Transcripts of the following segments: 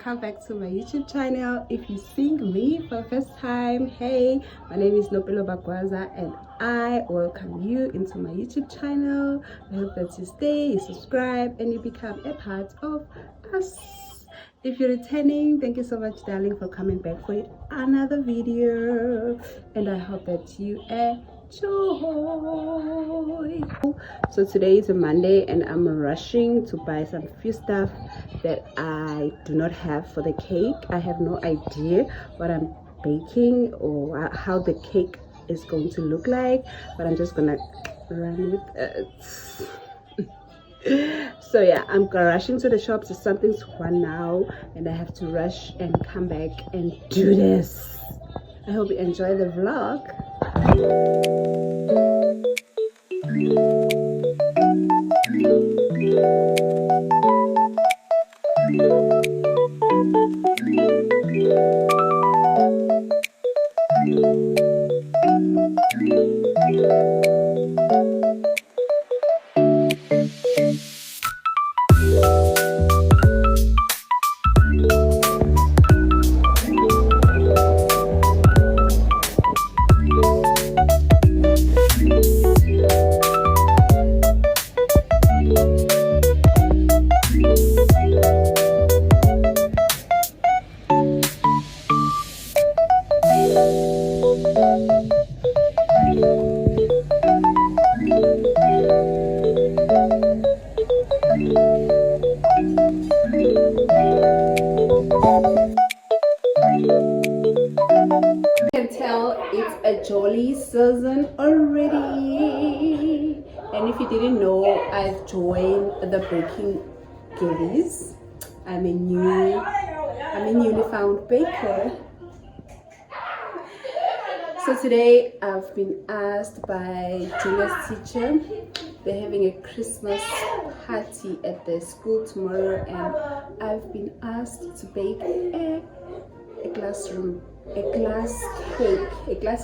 welcome back to my YouTube channel. If you're seeing me for the first time, hey, my name is Nopelo Bagwaza and I welcome you into my YouTube channel. I hope that you stay, you subscribe, and you become a part of us. If you're returning, thank you so much, darling, for coming back for another video, and I hope that you enjoy. So today is a Monday and I'm rushing to buy some few stuff that I do not have for the cake. I have no idea what I'm baking or how the cake is going to look like, but I'm just gonna run with it. So yeah, I'm rushing to the shops. It's something to one now and I have to rush and come back and do this. I hope you enjoy the vlog. It's a jolly season already, and if you didn't know, I've joined the baking girlies. I'm a newly found baker. So today I've been asked by Julia's teacher. They're having a Christmas party at their school tomorrow, and I've been asked to bake a glass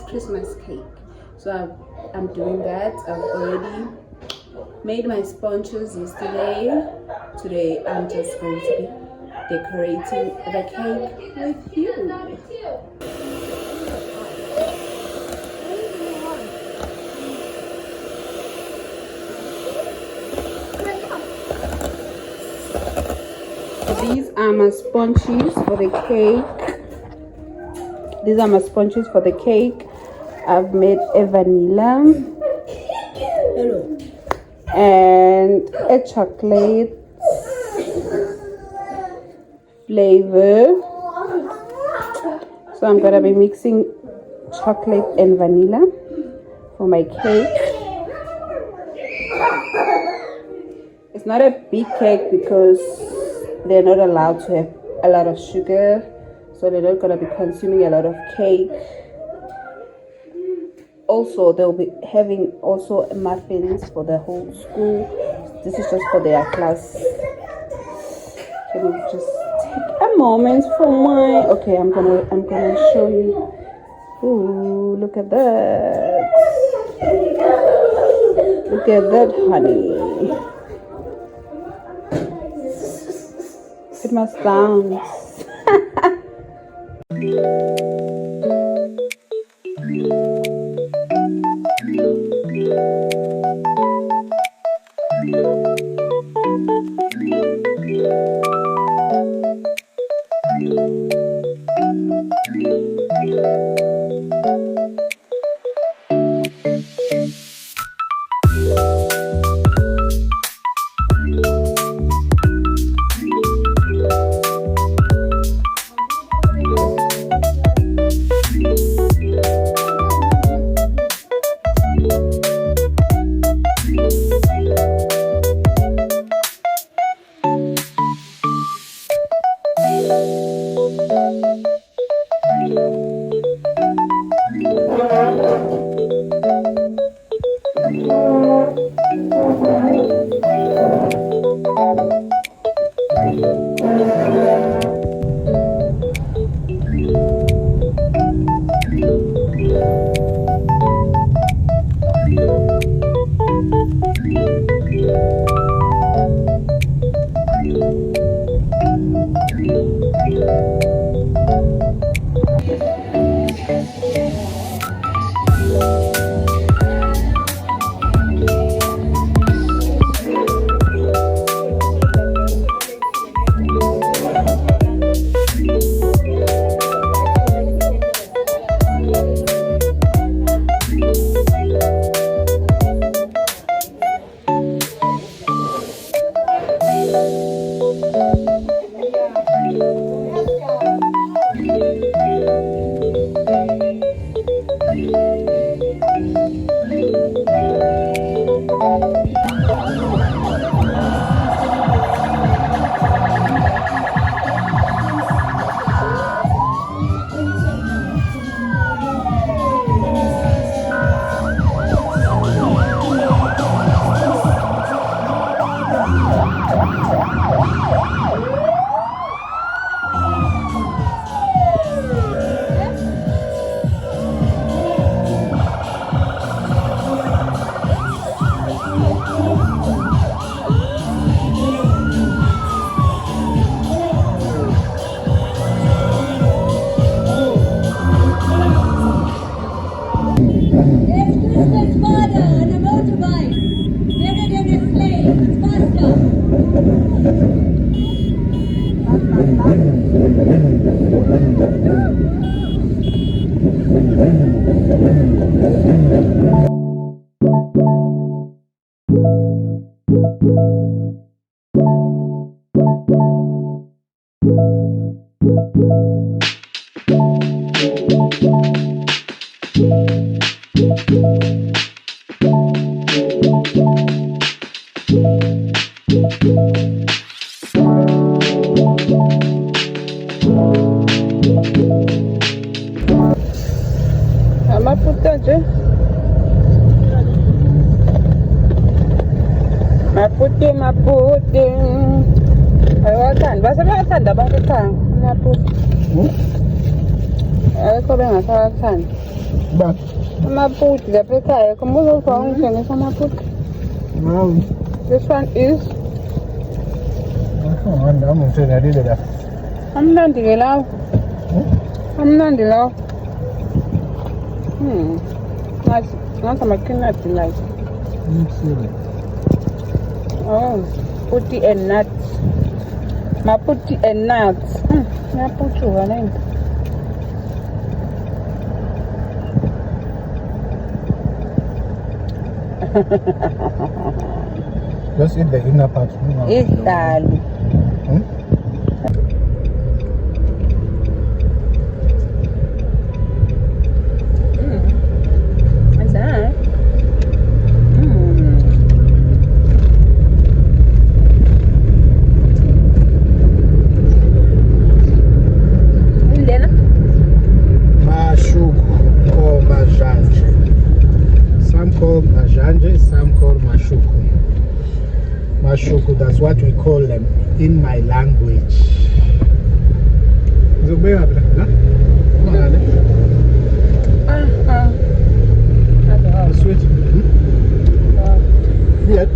Christmas cake. So I'm doing that. I've already made my sponges yesterday. Today I'm just going to be decorating the cake with you. These are my sponges for the cake. I've made a vanilla and a chocolate flavor. So I'm gonna be mixing chocolate and vanilla for my cake. It's not a big cake because they're not allowed to have a lot of sugar, so they're not gonna be consuming a lot of cake. Also, they'll be having also muffins for the whole school. This is just for their class. Can you just take a moment for my? Okay, I'm gonna show you. Ooh, look at that! Look at that, honey. It must dance. Maputi. Bayawathanda abantu ekhaya amaphutha. Ayikho bengasawathandi. Ba. Amaphutha lapha ekhaya. Khumbula ukuthi wangithengisa amaphutha. No. This one is. I'm ngithengelile la. Amnandi ke lawo. Amnandi lawo. Ngathi amakinati like. Oh, putti and nuts. Maputi and nuts. Maputi running. Just eat the inner part. It's dali. What's that? Some call majanje, some call mashuku. Mashuku, that's what we call them in my language. Sweet. Yeah.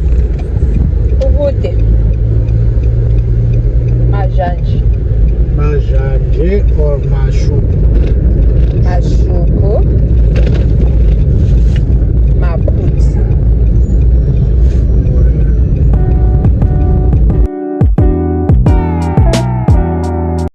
Majanje. Majanje or mashuku. Mashuku.